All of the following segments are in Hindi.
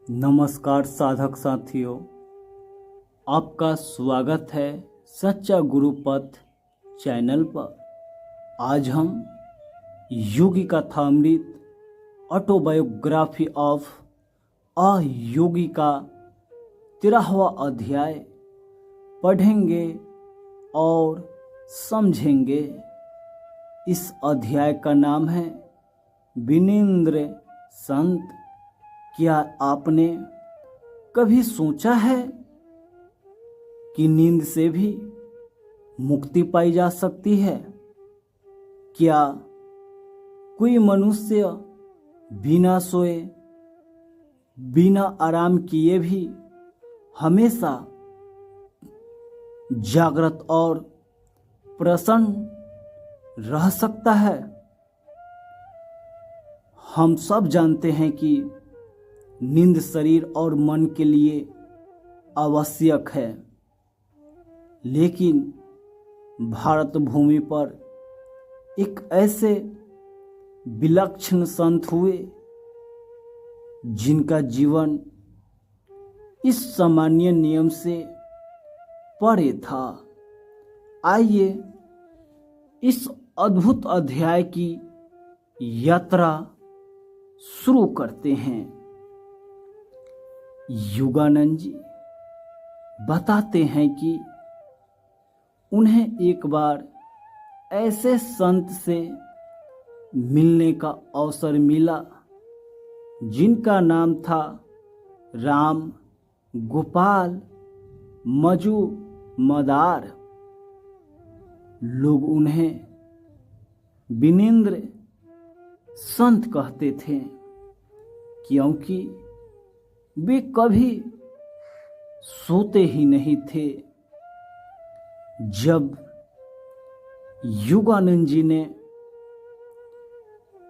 नमस्कार साधक साथियों, आपका स्वागत है सच्चा गुरुपथ चैनल पर। आज हम योगी कथामृत ऑटोबायोग्राफी ऑफ अ योगी का 13वां अध्याय पढ़ेंगे और समझेंगे। इस अध्याय का नाम है विनिंद्र संत। क्या आपने कभी सोचा है कि नींद से भी मुक्ति पाई जा सकती है? क्या कोई मनुष्य बिना सोए बिना आराम किए भी हमेशा जागृत और प्रसन्न रह सकता है? हम सब जानते हैं कि नींद शरीर और मन के लिए आवश्यक है, लेकिन भारत भूमि पर एक ऐसे विलक्षण संत हुए जिनका जीवन इस सामान्य नियम से परे था। आइए इस अद्भुत अध्याय की यात्रा शुरू करते हैं। योगानंद जी बताते हैं कि उन्हें एक बार ऐसे संत से मिलने का अवसर मिला जिनका नाम था राम गोपाल मजुमदार। लोग उन्हें विनिंद्र संत कहते थे क्योंकि वे कभी सोते ही नहीं थे। जब योगानंद जी ने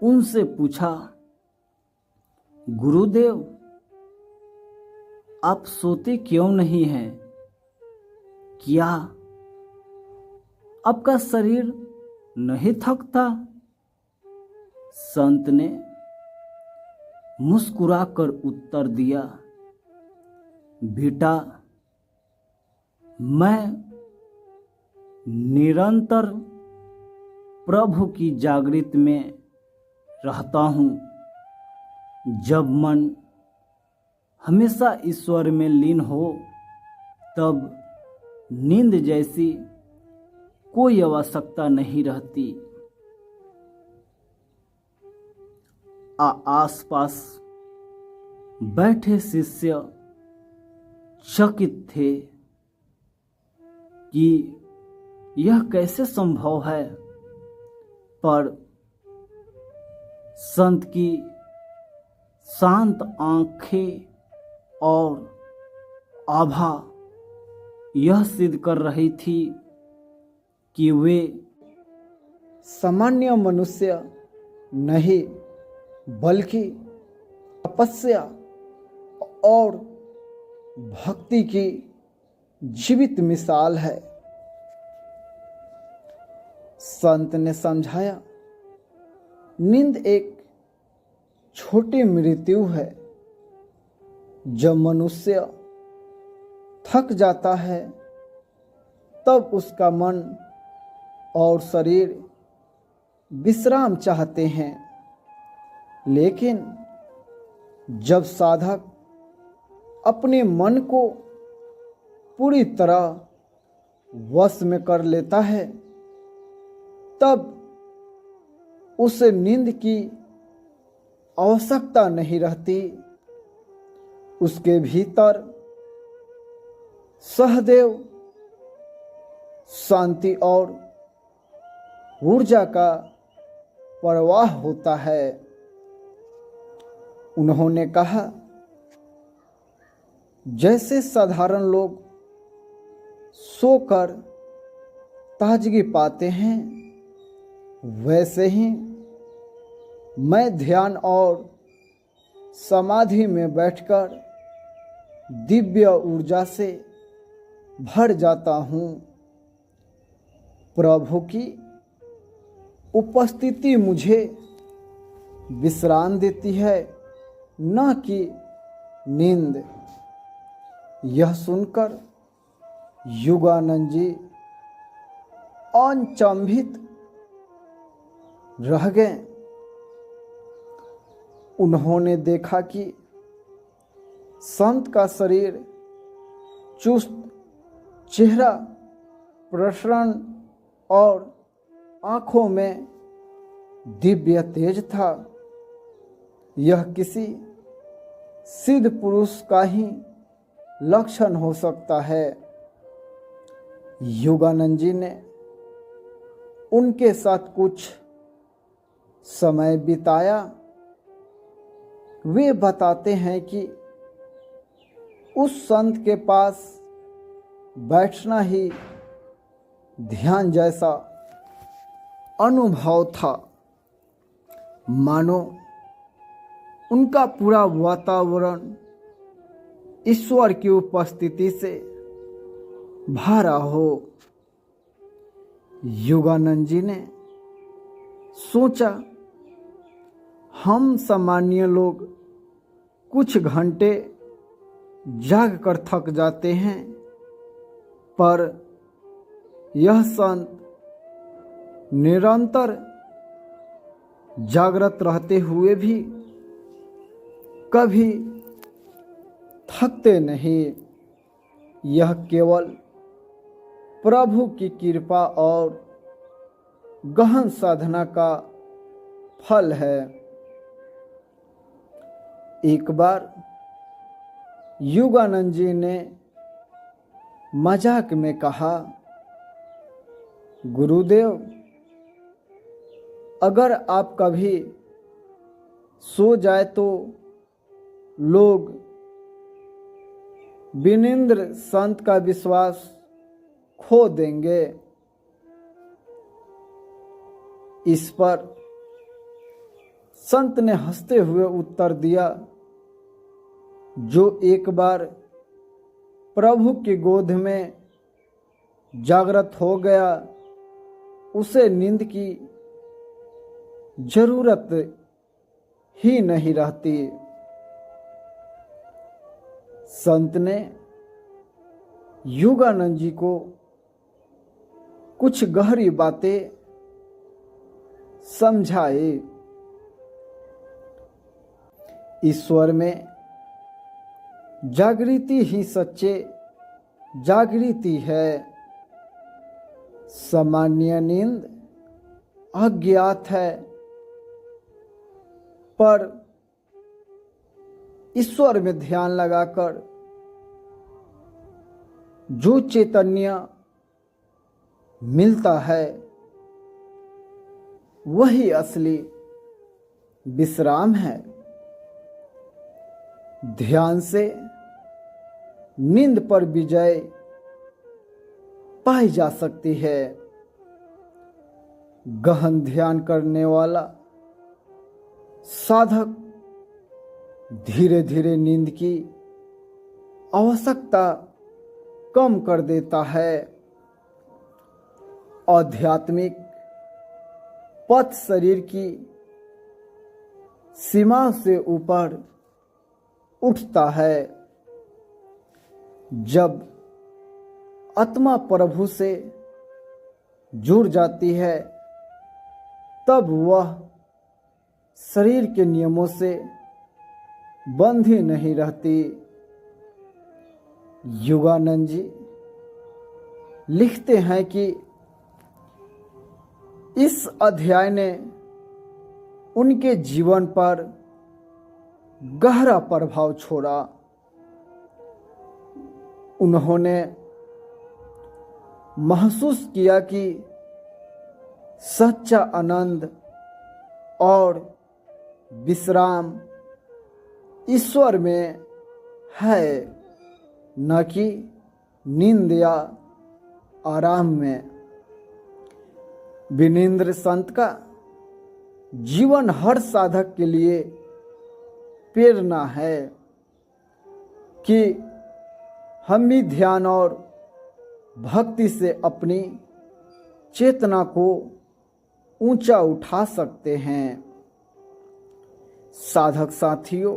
उनसे पूछा, गुरुदेव आप सोते क्यों नहीं हैं? क्या आपका शरीर नहीं थकता? संत ने मुस्कुराकर उत्तर दिया, बेटा मैं निरंतर प्रभु की जागृति में रहता हूँ। जब मन हमेशा ईश्वर में लीन हो तब नींद जैसी कोई आवश्यकता नहीं रहती। आसपास बैठे शिष्य चकित थे कि यह कैसे संभव है, पर संत की शांत आंखें और आभा यह सिद्ध कर रही थी कि वे सामान्य मनुष्य नहीं बल्कि तपस्या और भक्ति की जीवित मिसाल है। संत ने समझाया, नींद एक छोटी मृत्यु है। जब मनुष्य थक जाता है तब उसका मन और शरीर विश्राम चाहते हैं, लेकिन जब साधक अपने मन को पूरी तरह वश में कर लेता है तब उसे नींद की आवश्यकता नहीं रहती। उसके भीतर सहदेव शांति और ऊर्जा का प्रवाह होता है। उन्होंने कहा, जैसे साधारण लोग सोकर ताजगी पाते हैं, वैसे ही मैं ध्यान और समाधि में बैठकर दिव्य ऊर्जा से भर जाता हूँ। प्रभु की उपस्थिति मुझे विश्राम देती है, न कि नींद। यह सुनकर युगानंद जी अचंभित रह गए। उन्होंने देखा कि संत का शरीर चुस्त, चेहरा प्रसन्न और आंखों में दिव्य तेज था। यह किसी सिद्ध पुरुष का ही लक्षण हो सकता है। योगानंद जी ने उनके साथ कुछ समय बिताया। वे बताते हैं कि उस संत के पास बैठना ही ध्यान जैसा अनुभव था, मानो उनका पूरा वातावरण ईश्वर की उपस्थिति से भरा हो। योगानंद जी ने सोचा, हम सामान्य लोग कुछ घंटे जाग कर थक जाते हैं, पर यह संत निरंतर जागृत रहते हुए भी कभी थकते नहीं। यह केवल प्रभु की कृपा और गहन साधना का फल है। एक बार योगानंद जी ने मजाक में कहा, गुरुदेव, अगर आप कभी सो जाए तो लोग विनिंद्र संत का विश्वास खो देंगे। इस पर संत ने हंसते हुए उत्तर दिया, जो एक बार प्रभु की गोद में जागृत हो गया, उसे नींद की जरूरत ही नहीं रहती। संत ने योगानंद जी को कुछ गहरी बातें समझाए। ईश्वर में जागृति ही सच्चे जागृति है। सामान्य नींद अज्ञात है, पर ईश्वर में ध्यान लगाकर जो चैतन्य मिलता है, वही असली विश्राम है। ध्यान से नींद पर विजय पाई जा सकती है। गहन ध्यान करने वाला साधक धीरे धीरे नींद की आवश्यकता कम कर देता है। आध्यात्मिक पथ शरीर की सीमा से ऊपर उठता है। जब आत्मा प्रभु से जुड़ जाती है, तब वह शरीर के नियमों से बंधी नहीं रहती। योगानंद जी लिखते हैं कि इस अध्याय ने उनके जीवन पर गहरा प्रभाव छोड़ा। उन्होंने महसूस किया कि सच्चा आनंद और विश्राम ईश्वर में है, न कि नींद या आराम में। विनिंद्र संत का जीवन हर साधक के लिए प्रेरणा है कि हम भी ध्यान और भक्ति से अपनी चेतना को ऊंचा उठा सकते हैं। साधक साथियों,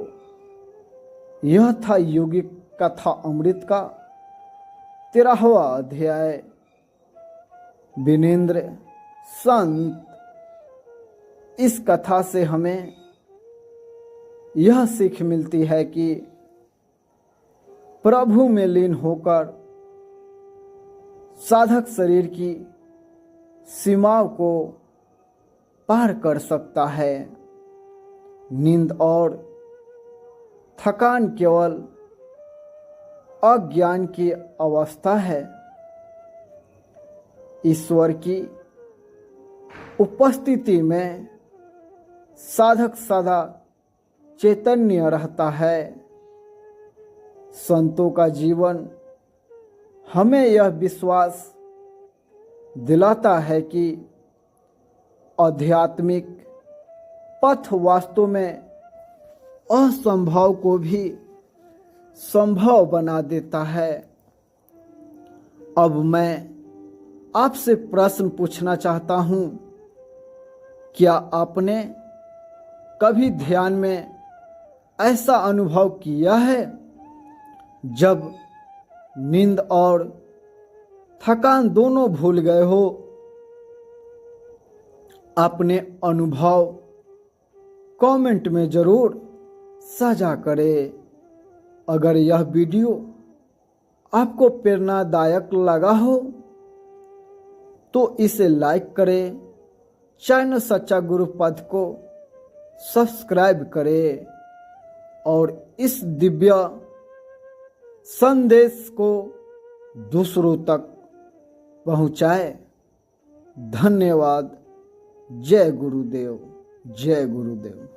यह था योगिक कथा अमृत का 13वां अध्याय। विनेंद्र संत। इस कथा से हमें यह सीख मिलती है कि प्रभु में लीन होकर साधक शरीर की सीमाओं को पार कर सकता है। नींद और थकान केवल अज्ञान की अवस्था है। ईश्वर की उपस्थिति में साधक सदा चैतन्य रहता है। संतों का जीवन हमें यह विश्वास दिलाता है कि आध्यात्मिक पथ वास्तव में असंभव को भी संभव बना देता है। अब मैं आपसे प्रश्न पूछना चाहता हूं, क्या आपने कभी ध्यान में ऐसा अनुभव किया है जब नींद और थकान दोनों भूल गए हो? अपने अनुभव कमेंट में जरूर साझा करें। अगर यह वीडियो आपको प्रेरणादायक लगा हो तो इसे लाइक करें, चैनल सच्चा गुरु पद को सब्सक्राइब करें और इस दिव्य संदेश को दूसरों तक पहुंचाए। धन्यवाद। जय गुरुदेव। जय गुरुदेव।